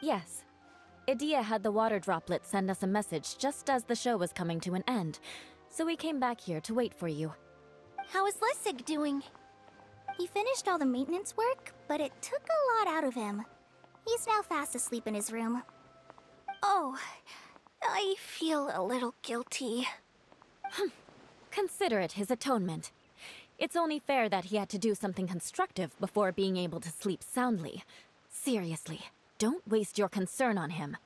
Yes. Idia had the water droplet send us a message just as the show was coming to an end, so we came back here to wait for you. How is Lessig doing? He finished all the maintenance work, but it took a lot out of him. He's now fast asleep in his room. Oh, I feel a little guilty. Consider it his atonement. It's only fair that he had to do something constructive before being able to sleep soundly. Seriously, don't waste your concern on him.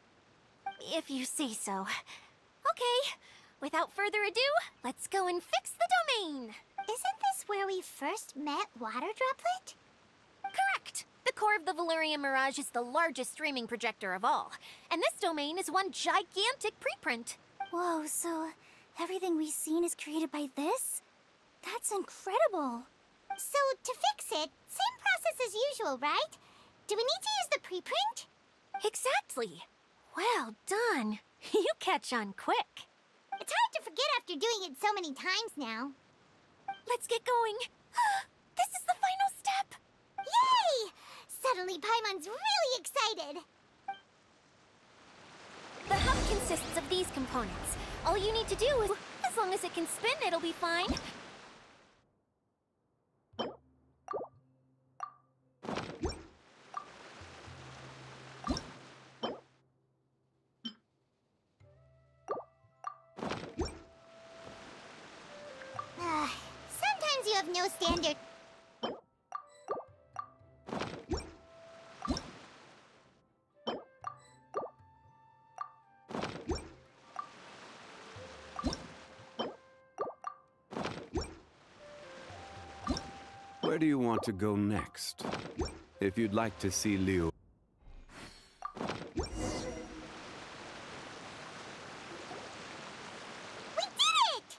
If you say so. Okay, without further ado, let's go and fix the domain! Isn't this where we first met Water Droplet? Correct! The core of the Valerian Mirage is the largest streaming projector of all, and this domain is one gigantic preprint. Whoa, so everything we've seen is created by this? That's incredible! So, to fix it, same process as usual, right? Do we need to use the preprint? Exactly! Well done! You catch on quick! It's hard to forget after doing it so many times now. Let's get going! This is the final step! Yay! Suddenly Paimon's really excited! The hub consists of these components. All you need to do is, as long as it can spin, it'll be fine. Sometimes you have no standard. Where do you want to go next? If you'd like to see Liu... We did it!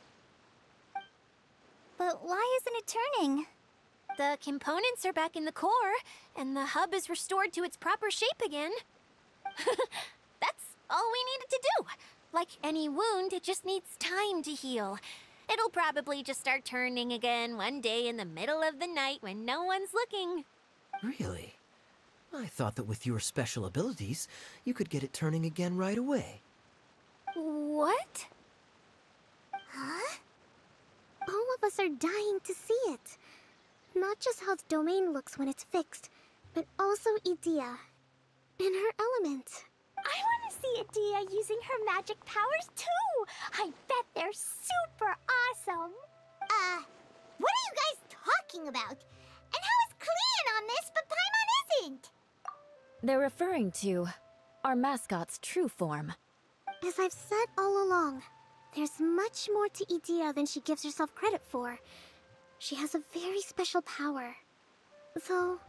But why isn't it turning? The components are back in the core, and the hub is restored to its proper shape again. That's all we needed to do. Like any wound, it just needs time to heal. It'll probably just start turning again one day in the middle of the night when no one's looking. Really? I thought that with your special abilities, you could get it turning again right away. What? Huh? All of us are dying to see it. Not just how the domain looks when it's fixed, but also Idia. In her element. I want to see Idia using her magic powers too! I bet they're super awesome! What are you guys talking about? And how is Cleon on this, but Paimon isn't? They're referring to our mascot's true form. As I've said all along, there's much more to Idia than she gives herself credit for. She has a very special power. Though,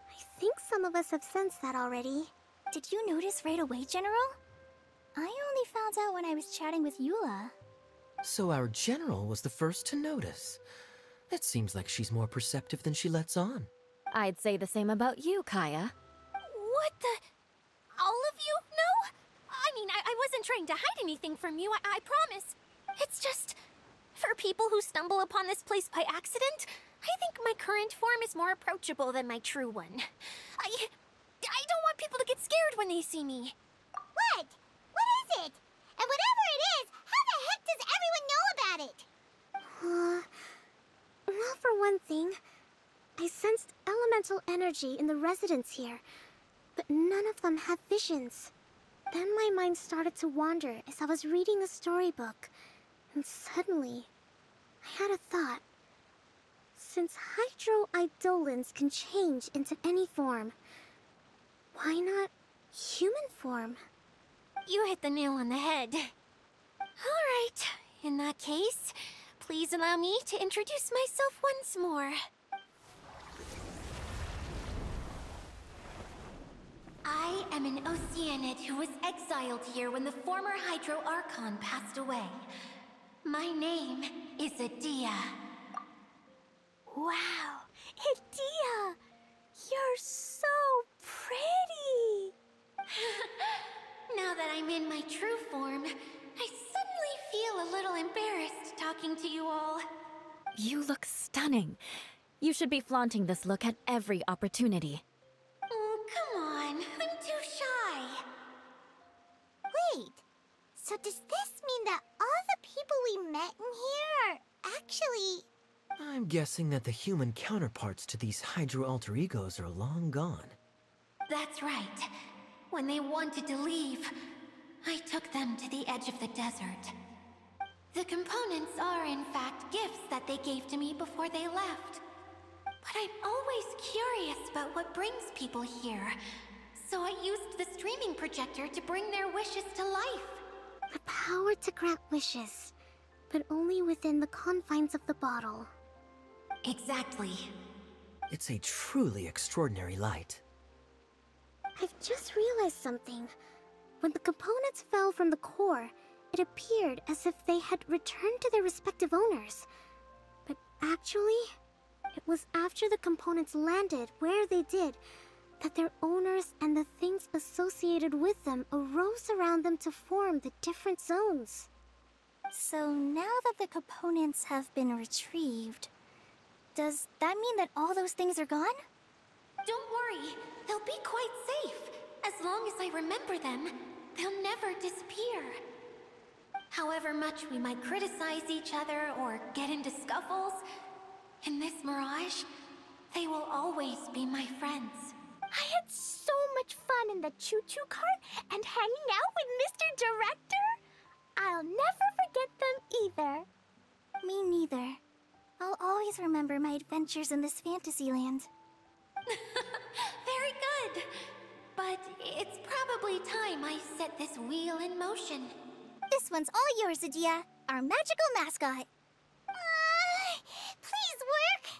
I think some of us have sensed that already. Did you notice right away, General? I only found out when I was chatting with Eula. So our general was the first to notice. It seems like she's more perceptive than she lets on. I'd say the same about you, Kaya. What the... All of you? No? I mean, I wasn't trying to hide anything from you, I promise. It's just... For people who stumble upon this place by accident, I think my current form is more approachable than my true one. I don't want people to get scared when they see me. What? What is it? And whatever it is, how the heck does everyone know about it? Well, for one thing, I sensed elemental energy in the residents here, but none of them have visions. Then my mind started to wander as I was reading a storybook, and suddenly, I had a thought. Since hydro-eidolons can change into any form, why not human form? You hit the nail on the head. Alright, in that case, please allow me to introduce myself once more. I am an Oceanid who was exiled here when the former Hydro Archon passed away. My name is Idia. Wow, Idia! You're so pretty! Now that I'm in my true form, I suddenly feel a little embarrassed talking to you all. You look stunning. You should be flaunting this look at every opportunity. Oh, come on. I'm too shy. mean that all the people we met in here are actually... I'm guessing that the human counterparts to these Hydro alter egos are long gone. That's right. When they wanted to leave, I took them to the edge of the desert. The components are, in fact, gifts that they gave to me before they left. But I'm always curious about what brings people here, so I used the streaming projector to bring their wishes to life. The power to grant wishes, but only within the confines of the bottle. Exactly. It's a truly extraordinary light. I've just realized something. When the components fell from the core, it appeared as if they had returned to their respective owners. But actually, it was after the components landed where they did that their owners and the things associated with them arose around them to form the different zones. So now that the components have been retrieved, does that mean that all those things are gone? Don't worry, they'll be quite safe. As long as I remember them, they'll never disappear. However much we might criticize each other or get into scuffles, in this mirage, they will always be my friends. I had so much fun in the choo-choo cart and hanging out with Mr. Director. I'll never forget them either. Me neither. I'll always remember my adventures in this fantasy land. Very good. But it's probably time I set this wheel in motion. This one's all yours, Adia, our magical mascot. Please work!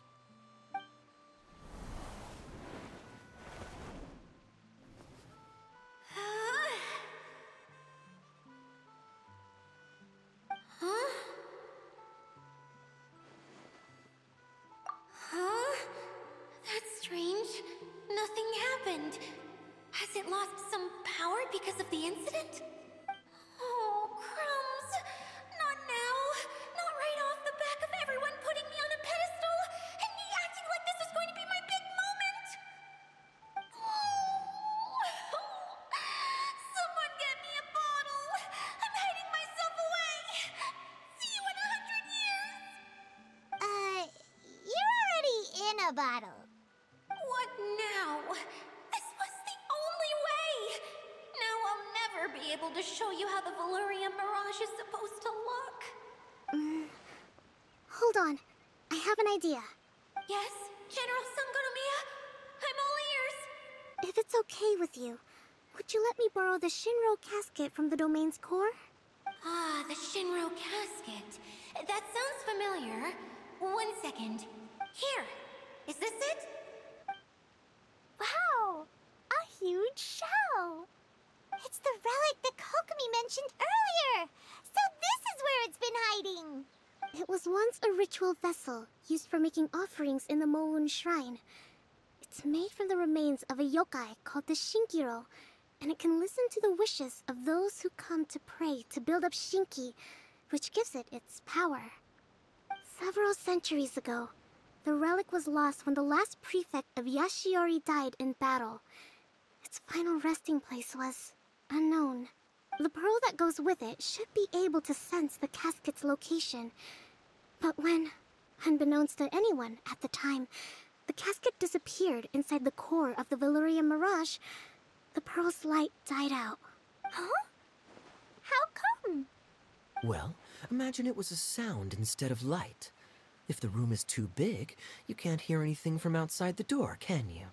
That's strange. Nothing happened. Has it lost some power because of the incident? Oh, crumbs. Not now. Not right off the back of everyone putting me on a pedestal and me acting like this is going to be my big moment. Someone get me a bottle. I'm hiding myself away. See you in 100 years. You're already in a bottle. What now? This was the only way! Now I'll never be able to show you how the Valurian Mirage is supposed to look. Hold on. I have an idea. Yes, General Sangonomiya? I'm all ears. If it's okay with you, would you let me borrow the Shinro casket from the domain's core? Ah, the Shinro casket. That sounds familiar. 1 second. Here. Is this it? Wow! A huge shell! It's the relic that Kokomi mentioned earlier! So this is where it's been hiding! It was once a ritual vessel used for making offerings in the Moon Shrine. It's made from the remains of a yokai called the Shinkiro, and it can listen to the wishes of those who come to pray to build up Shinki, which gives it its power. Several centuries ago, the relic was lost when the last prefect of Yashiori died in battle. Its final resting place was unknown. The pearl that goes with it should be able to sense the casket's location. But when, unbeknownst to anyone at the time, the casket disappeared inside the core of the Valurian Mirage, the pearl's light died out. Huh? How come? Well, imagine it was a sound instead of light. If the room is too big, you can't hear anything from outside the door, can you?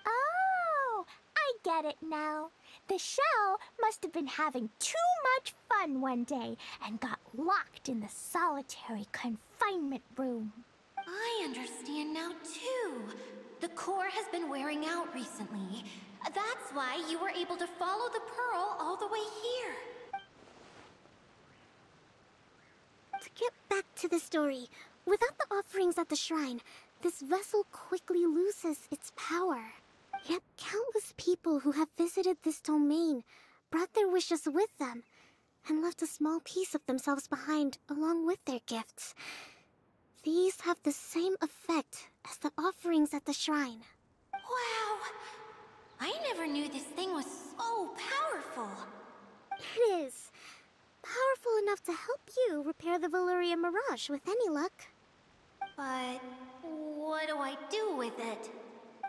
Oh, I get it now. The shell must have been having too much fun one day and got locked in the solitary confinement room. I understand now, too. The core has been wearing out recently. That's why you were able to follow the pearl all the way here. To get back to the story, without the offerings at the shrine, this vessel quickly loses its power. Yet countless people who have visited this domain brought their wishes with them and left a small piece of themselves behind along with their gifts. These have the same effect as the offerings at the shrine. Wow! I never knew this thing was so powerful. It is. powerful enough to help you repair the Valyria Mirage with any luck. But what do I do with it?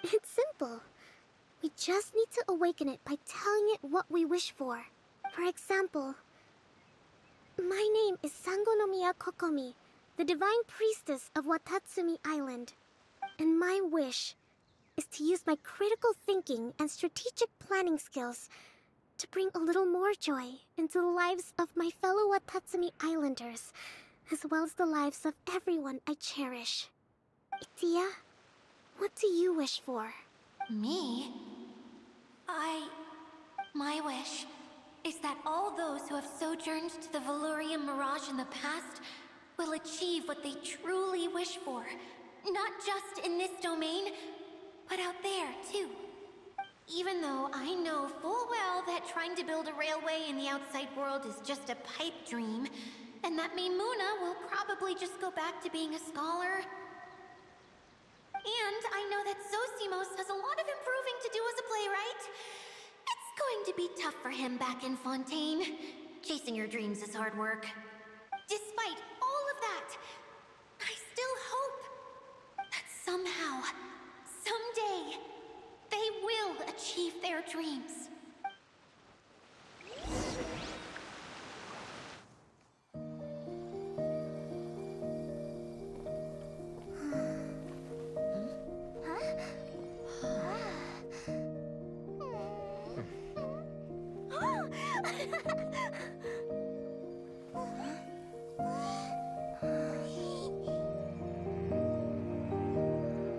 It's simple. We just need to awaken it by telling it what we wish for. For example, my name is Sangonomiya Kokomi, the divine priestess of Watatsumi Island. And my wish is to use my critical thinking and strategic planning skills to bring a little more joy into the lives of my fellow Watatsumi Islanders, as well as the lives of everyone I cherish. Itia, what do you wish for? Me? My wish is that all those who have sojourned to the Valyria Mirage in the past will achieve what they truly wish for. Not just in this domain, but out there, too. Even though I know full well that trying to build a railway in the outside world is just a pipe dream, and that Mimuna will probably just go back to being a scholar. And I know that Zosimos has a lot of improving to do as a playwright. It's going to be tough for him back in Fontaine. Chasing your dreams is hard work. Despite all of that, I still hope that somehow, someday, they will achieve their dreams.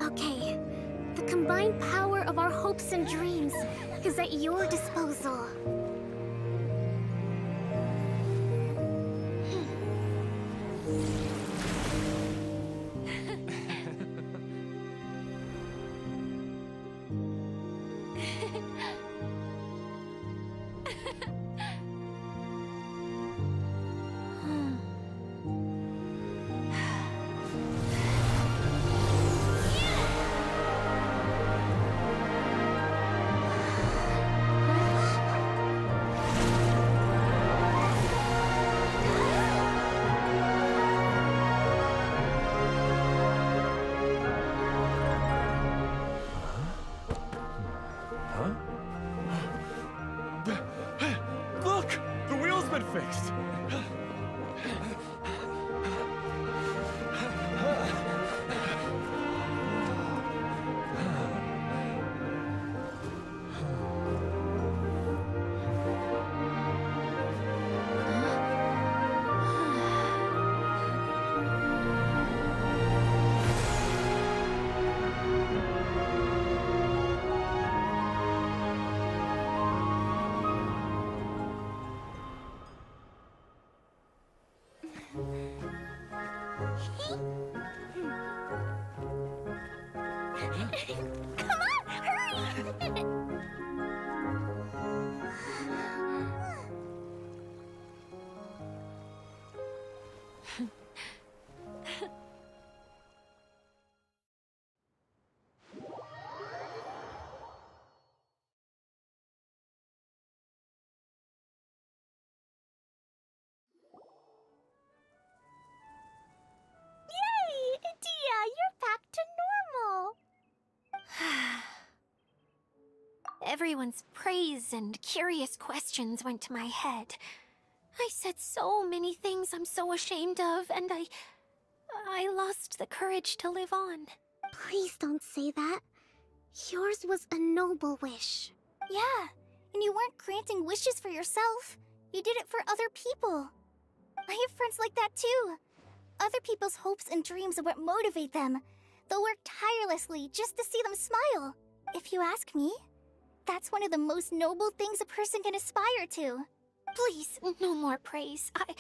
Okay, the combined power of our hopes and dreams is at your disposal. Look! The wheel's been fixed! Come on, hurry! Yay! Dia, you're back to normal! Everyone's praise and curious questions went to my head. I said so many things I'm so ashamed of, and I lost the courage to live on. Please don't say that. Yours was a noble wish. Yeah, and you weren't granting wishes for yourself. You did it for other people. I have friends like that too. Other people's hopes and dreams are what motivate them. They'll work tirelessly just to see them smile. If you ask me, that's one of the most noble things a person can aspire to. Please, no more praise. I'm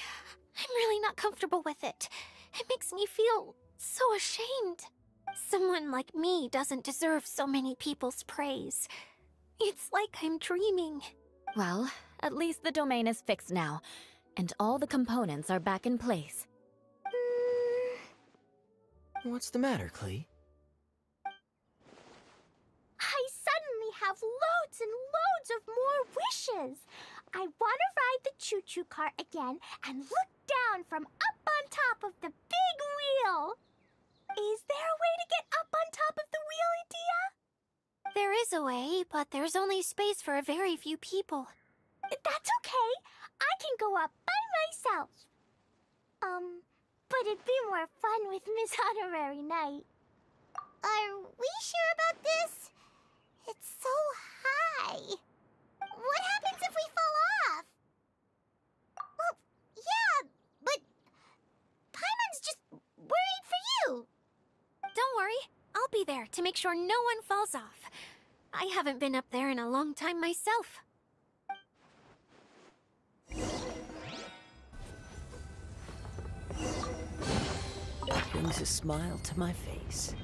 really not comfortable with it. It makes me feel so ashamed. Someone like me doesn't deserve so many people's praise. It's like I'm dreaming. Well, at least the domain is fixed now, and all the components are back in place. What's the matter, Klee? I suddenly have loads and loads of more wishes. I want to ride the choo-choo cart again and look down from up on top of the big wheel. Is there a way to get up on top of the wheel, Edea? There is a way, but there's only space for a very few people. That's okay. I can go up by myself. But it'd be more fun with Miss Honorary Knight. Are we sure about this? It's so high. What happens if we fall off? Well, yeah, but Paimon's just worried for you. Don't worry, I'll be there to make sure no one falls off. I haven't been up there in a long time myself. Brings a smile to my face.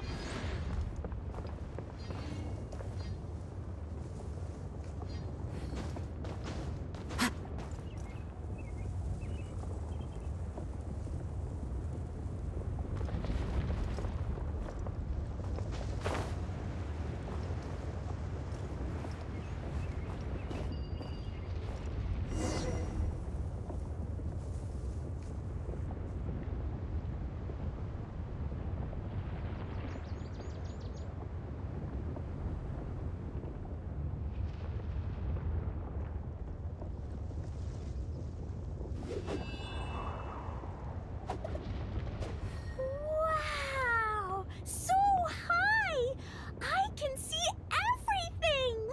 Wow! So high! I can see everything!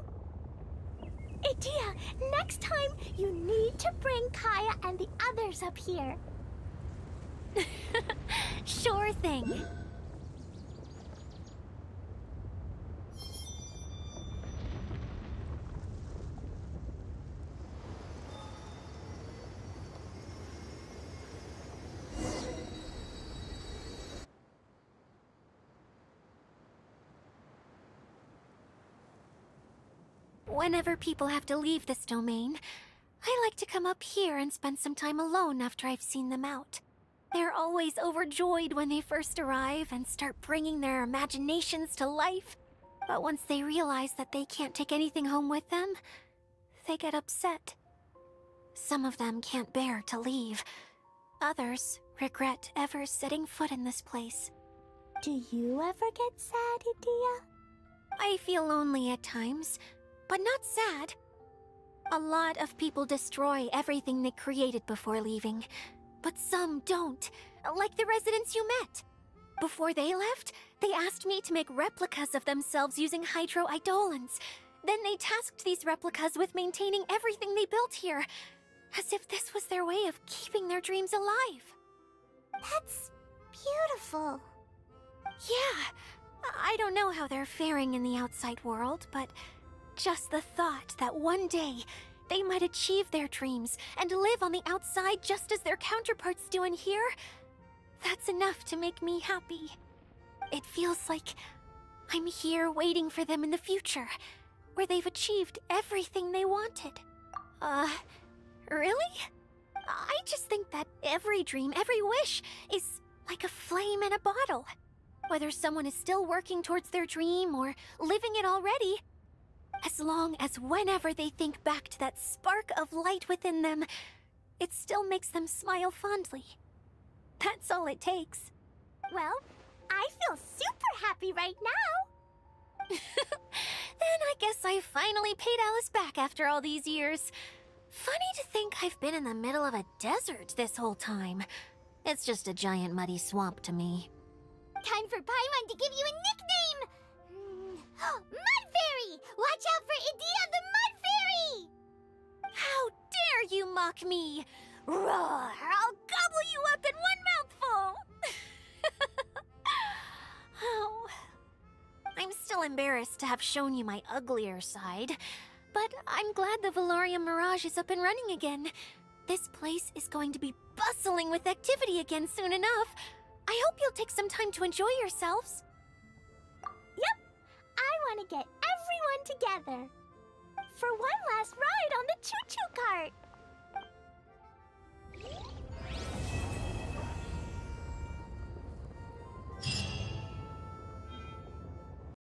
Edea, next time you need to bring Kaya and the others up here. Sure thing. Whenever people have to leave this domain, I like to come up here and spend some time alone after I've seen them out. They're always overjoyed when they first arrive and start bringing their imaginations to life. But once they realize that they can't take anything home with them, they get upset. Some of them can't bear to leave. Others regret ever setting foot in this place. Do you ever get sad, Edea? I feel lonely at times, but not sad. A lot of people destroy everything they created before leaving, but some don't, like the residents you met. Before they left, they asked me to make replicas of themselves using hydro-eidolons. Then they tasked these replicas with maintaining everything they built here, as if this was their way of keeping their dreams alive. That's beautiful. Yeah, I don't know how they're faring in the outside world, but just the thought that one day they might achieve their dreams and live on the outside just as their counterparts do in here, that's enough to make me happy. It feels like I'm here waiting for them in the future, where they've achieved everything they wanted. Really? I just think that every dream, every wish is like a flame in a bottle. Whether someone is still working towards their dream or living it already, as long as whenever they think back to that spark of light within them, it still makes them smile fondly. That's all it takes. Well, I feel super happy right now. Then I guess I finally paid Alice back after all these years. Funny to think I've been in the middle of a desert this whole time. It's just a giant muddy swamp to me. Time for Paimon to give you a nickname! Mud Fairy! Watch out for Edea the Mud Fairy! How dare you mock me! Roar! I'll gobble you up in one mouthful! Oh. I'm still embarrassed to have shown you my uglier side, but I'm glad the Valorium Mirage is up and running again. This place is going to be bustling with activity again soon enough. I hope you'll take some time to enjoy yourselves. Yep, I want to get everyone together. For one last ride on the choo-choo cart.